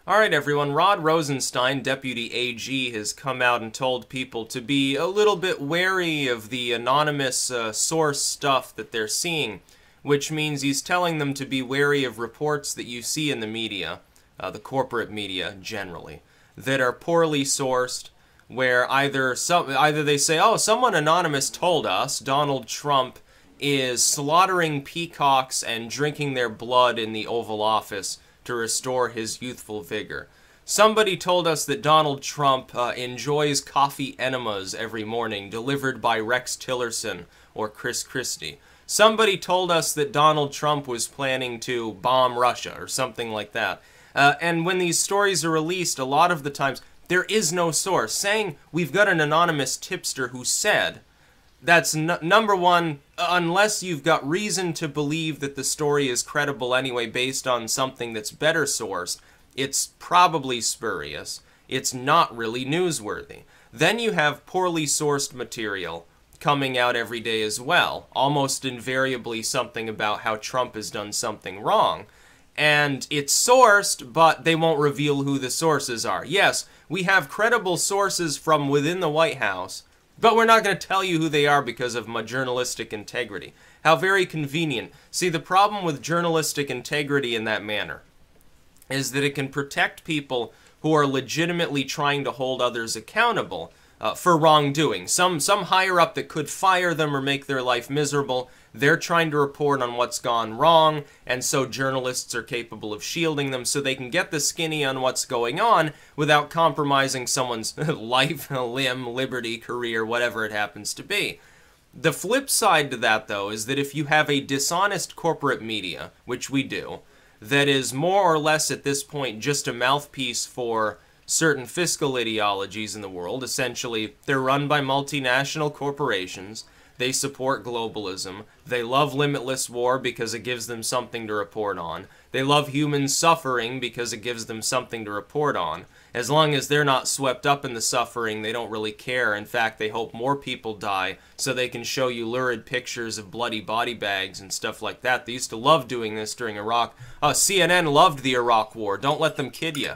Alright everyone, Rod Rosenstein, Deputy AG, has come out and told people to be a little bit wary of the anonymous source stuff that they're seeing, which means he's telling them to be wary of reports that you see in the media, the corporate media generally, that are poorly sourced, where either they say, oh, someone anonymous told us Donald Trump is slaughtering peacocks and drinking their blood in the Oval Office to restore his youthful vigor. Somebody told us that Donald Trump enjoys coffee enemas every morning delivered by Rex Tillerson or Chris Christie. Somebody told us that Donald Trump was planning to bomb Russia or something like that. And when these stories are released, a lot of the times, there is no source. Saying we've got an anonymous tipster who said, that's number one, unless you've got reason to believe that the story is credible anyway based on something that's better sourced, it's probably spurious. It's not really newsworthy. Then you have poorly sourced material coming out every day as well, almost invariably something about how Trump has done something wrong. And it's sourced, but they won't reveal who the sources are. Yes, we have credible sources from within the White House, but we're not going to tell you who they are because of my journalistic integrity. How very convenient. See, the problem with journalistic integrity in that manner is that it can protect people who are legitimately trying to hold others accountable for wrongdoing. Some higher up that could fire them or make their life miserable, they're trying to report on what's gone wrong, and so journalists are capable of shielding them so they can get the skinny on what's going on without compromising someone's life, limb, liberty, career, whatever it happens to be. The flip side to that, though, is that if you have a dishonest corporate media, which we do, that is more or less at this point just a mouthpiece for certain fiscal ideologies in the world. Essentially, they're run by multinational corporations. They support globalism. They love limitless war because it gives them something to report on. They love human suffering because it gives them something to report on. As long as they're not swept up in the suffering, they don't really care. In fact, they hope more people die so they can show you lurid pictures of bloody body bags and stuff like that. They used to love doing this during Iraq. CNN loved the Iraq War. Don't let them kid you.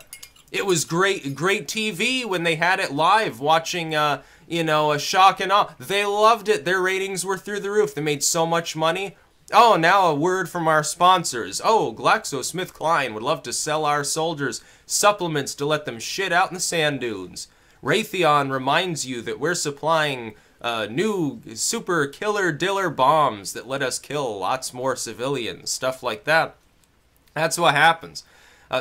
It was great TV when they had it live, watching, a shock and awe. They loved it. Their ratings were through the roof. They made so much money. Oh, now a word from our sponsors. Oh, GlaxoSmithKline would love to sell our soldiers supplements to let them shit out in the sand dunes. Raytheon reminds you that we're supplying new super killer diller bombs that let us kill lots more civilians. Stuff like that. That's what happens.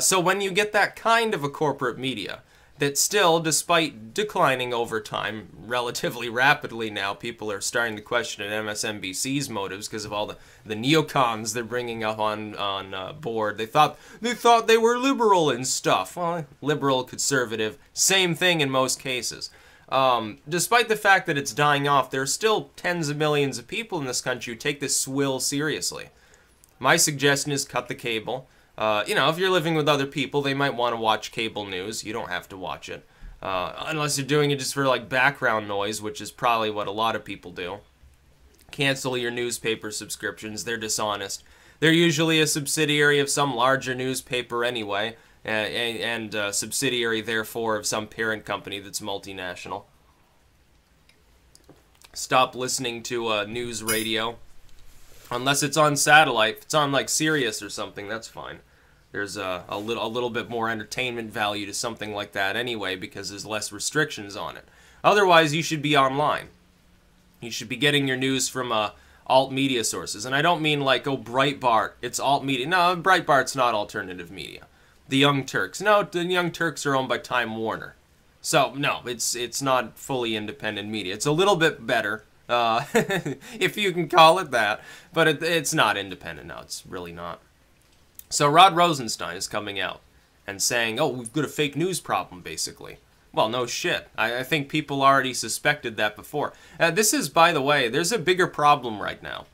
So when you get that kind of a corporate media that still, despite declining over time relatively rapidly now, people are starting to question MSNBC's motives because of all the neocons they're bringing up on board. They thought they were liberal and stuff. Well, liberal, conservative, same thing in most cases. Despite the fact that it's dying off, there are still tens of millions of people in this country who take this swill seriously. My suggestion is cut the cable. If you're living with other people, they might want to watch cable news. You don't have to watch it. Unless you're doing it just for, like, background noise, which is probably what a lot of people do. Cancel your newspaper subscriptions. They're dishonest. They're usually a subsidiary of some larger newspaper anyway, and a subsidiary, therefore, of some parent company that's multinational. Stop listening to news radio. Unless it's on satellite. If it's on, like, Sirius or something, that's fine. There's a little bit more entertainment value to something like that anyway because there's less restrictions on it. Otherwise, you should be online. You should be getting your news from alt media sources. And I don't mean like, oh, Breitbart, it's alt media. No, Breitbart's not alternative media. The Young Turks. No, the Young Turks are owned by Time Warner. So, no, it's not fully independent media. It's a little bit better, if you can call it that. But it's not independent. No, it's really not. So Rod Rosenstein is coming out and saying, oh, we've got a fake news problem, basically. Well, no shit. I think people already suspected that before. This is, by the way, there's a bigger problem right now.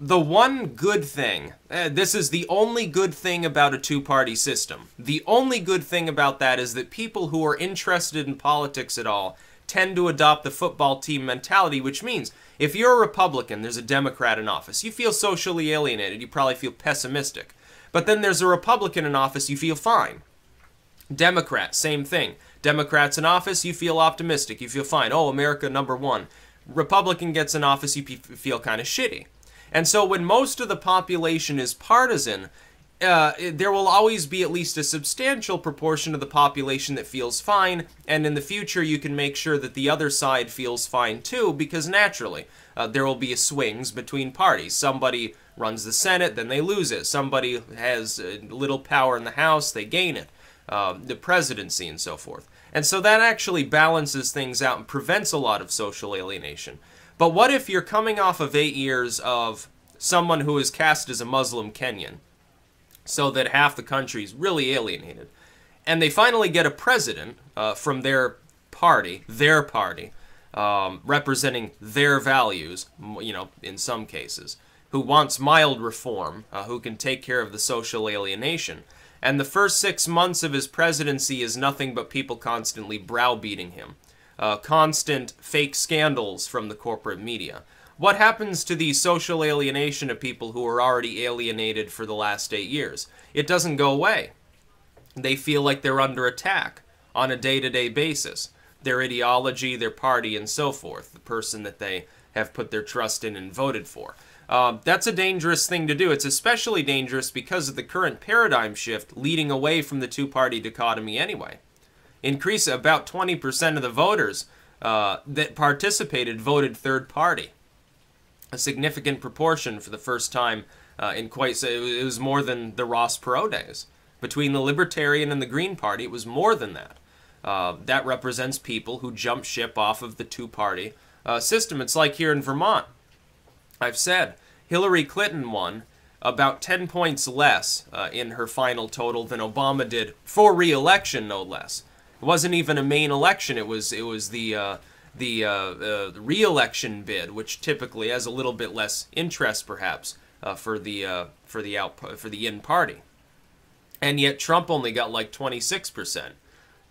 The one good thing, this is the only good thing about a two-party system. The only good thing about that is that people who are interested in politics at all tend to adopt the football team mentality, which means if you're a Republican, there's a Democrat in office, you feel socially alienated, you probably feel pessimistic. But then there's a Republican in office, you feel fine. Democrat, same thing. Democrats in office, you feel optimistic, you feel fine. Oh, America #1. Republican gets in office, you feel kind of shitty. And so when most of the population is partisan, there will always be at least a substantial proportion of the population that feels fine, and in the future you can make sure that the other side feels fine too, because naturally there will be swings between parties. Somebody runs the Senate, then they lose it. Somebody has little power in the House, they gain it. The presidency and so forth. And so that actually balances things out and prevents a lot of social alienation. But what if you're coming off of 8 years of someone who is cast as a Muslim Kenyan, so that half the country is really alienated, and they finally get a president from their party, representing their values, you know, in some cases, who wants mild reform, who can take care of the social alienation. And the first 6 months of his presidency is nothing but people constantly browbeating him. Constant fake scandals from the corporate media. What happens to the social alienation of people who are already alienated for the last 8 years? It doesn't go away. They feel like they're under attack on a day-to-day basis. Their ideology, their party, and so forth. The person that they have put their trust in and voted for. That's a dangerous thing to do. It's especially dangerous because of the current paradigm shift leading away from the two-party dichotomy anyway. Increase about 20% of the voters that participated voted third party. A significant proportion for the first time in quite... It was more than the Ross Perot days. Between the Libertarian and the Green Party, it was more than that. That represents people who jump ship off of the two-party system. It's like here in Vermont. I've said Hillary Clinton won about 10 points less in her final total than Obama did for re-election, no less. It wasn't even a main election. It was the re-election bid, which typically has a little bit less interest, perhaps, for the in party. And yet Trump only got like 26%.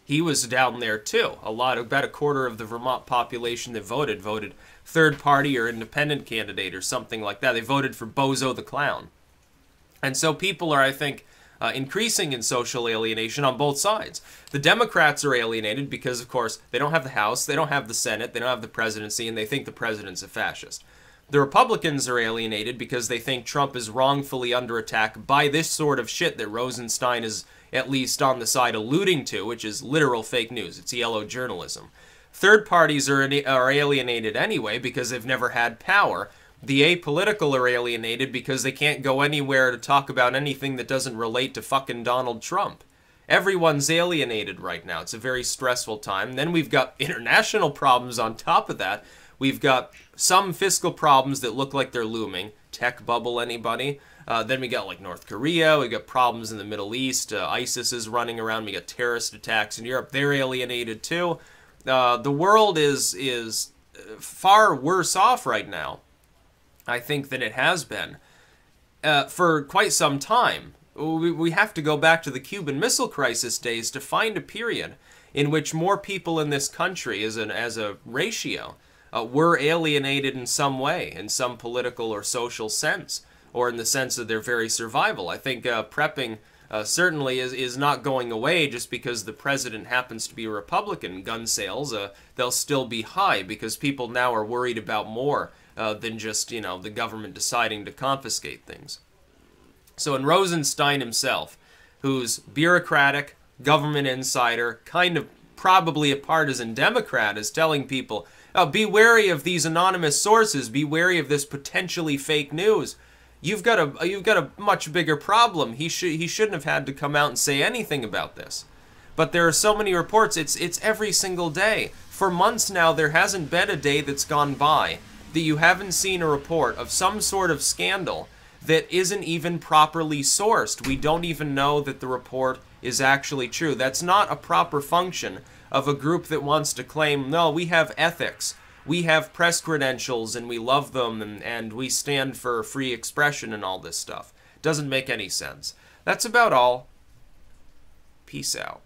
He was down there too. About a quarter of the Vermont population that voted third party or independent candidate or something like that. They voted for Bozo the Clown. And so people are, I think, increasing in social alienation on both sides. The Democrats are alienated because, of course, they don't have the House, they don't have the Senate, they don't have the presidency, and they think the president's a fascist. The Republicans are alienated because they think Trump is wrongfully under attack by this sort of shit that Rosenstein is at least on the side alluding to, which is literal fake news. It's yellow journalism. Third parties are alienated anyway because they've never had power. The apolitical are alienated because they can't go anywhere to talk about anything that doesn't relate to fucking Donald Trump. Everyone's alienated right now. It's a very stressful time. Then we've got international problems on top of that. We've got some fiscal problems that look like they're looming. Tech bubble, anybody? Then we got like North Korea. We got problems in the Middle East. ISIS is running around. We got terrorist attacks in Europe. They're alienated too. The world is far worse off right now, I think, than it has been for quite some time. We have to go back to the Cuban Missile Crisis days to find a period in which more people in this country, as a ratio, were alienated in some way, in some political or social sense, or in the sense of their very survival. I think prepping certainly is not going away just because the president happens to be a Republican. Gun sales, they'll still be high because people now are worried about more than just, you know, the government deciding to confiscate things. So in Rosenstein himself, who's bureaucratic, government insider, kind of probably a partisan Democrat, is telling people, be wary of these anonymous sources, be wary of this potentially fake news. You've got a much bigger problem. He shouldn't have had to come out and say anything about this. But there are so many reports. It's every single day. For months now, there hasn't been a day that's gone by that you haven't seen a report of some sort of scandal that isn't even properly sourced. We don't even know that the report is actually true. That's not a proper function of a group that wants to claim, no, we have ethics. We have press credentials and we love them and we stand for free expression and all this stuff. Doesn't make any sense. That's about all. Peace out.